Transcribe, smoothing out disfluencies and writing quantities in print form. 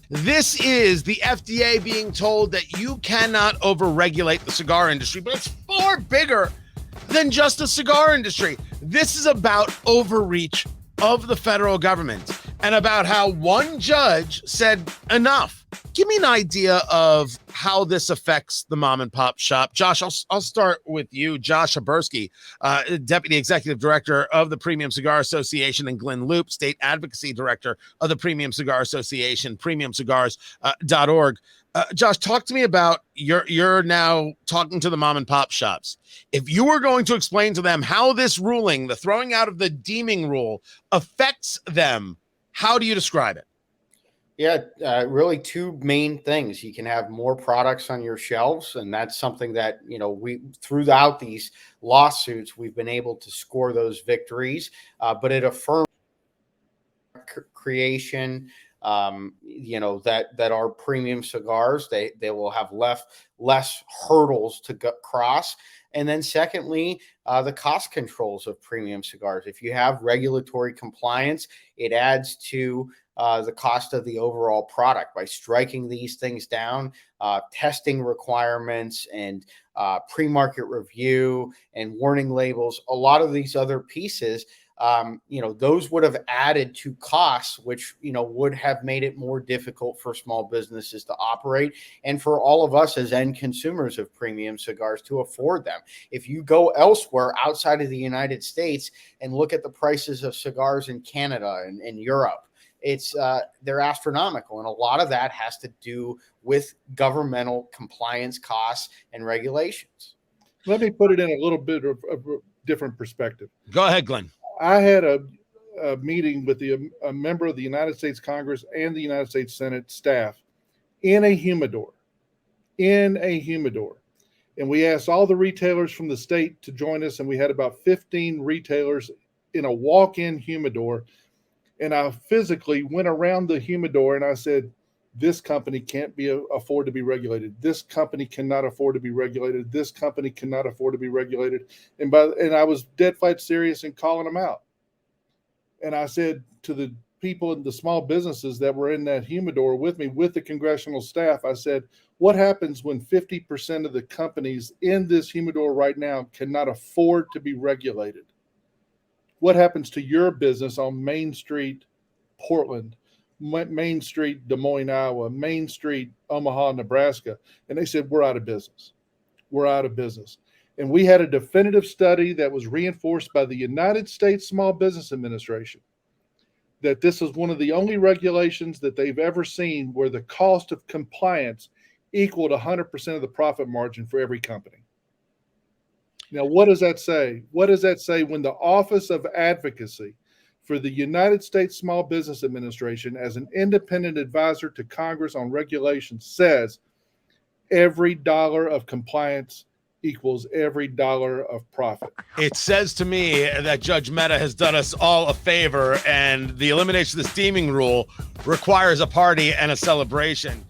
This is the FDA being told that you cannot overregulate the cigar industry, but it's far bigger than just the cigar industry. This is about overreach of the federal government and about how one judge said enough. Give me an idea of how this affects the mom and pop shop. Josh, I'll start with you. Josh Habursky, Deputy Executive Director of the Premium Cigar Association, and Glynn Loope, State Advocacy Director of the Premium Cigar Association, premiumcigars.org. Josh, talk to me about you're now talking to the mom and pop shops. If you were going to explain to them how this ruling, the throwing out of the deeming rule, affects them, how do you describe it? Yeah, really two main things. You can have more products on your shelves, and that's something that, we throughout these lawsuits, we've been able to score those victories, but it affirms creation, that our premium cigars, they will have less hurdles to cross. And then secondly, the cost controls of premium cigars. If you have regulatory compliance, it adds to the cost of the overall product by striking these things down, testing requirements and pre-market review and warning labels. A lot of these other pieces, those would have added to costs, which, would have made it more difficult for small businesses to operate and for all of us as end consumers of premium cigars to afford them. If you go elsewhere outside of the United States and look at the prices of cigars in Canada and in Europe, they're astronomical. And a lot of that has to do with governmental compliance costs and regulations. Let me put it in a little bit of a different perspective. Go ahead, Glenn. I had a meeting with a member of the United States Congress and the United States Senate staff in a humidor. And we asked all the retailers from the state to join us, and we had about 15 retailers in a walk-in humidor. And I physically went around the humidor and I said, this company can't afford to be regulated. This company cannot afford to be regulated. This company cannot afford to be regulated. And I was dead flat serious in calling them out. And I said to the people in the small businesses that were in that humidor with me, with the congressional staff, I said, what happens when 50% of the companies in this humidor right now cannot afford to be regulated? What happens to your business on Main Street, Portland, Main Street, Des Moines, Iowa, Main Street, Omaha, Nebraska? And they said, we're out of business. We're out of business. And we had a definitive study that was reinforced by the United States Small Business Administration that this is one of the only regulations that they've ever seen where the cost of compliance equaled 100% of the profit margin for every company. Now, what does that say? What does that say when the Office of Advocacy for the United States Small Business Administration, as an independent advisor to Congress on regulation, says every dollar of compliance equals every dollar of profit? It says to me that Judge Mehta has done us all a favor, and the elimination of the steaming rule requires a party and a celebration.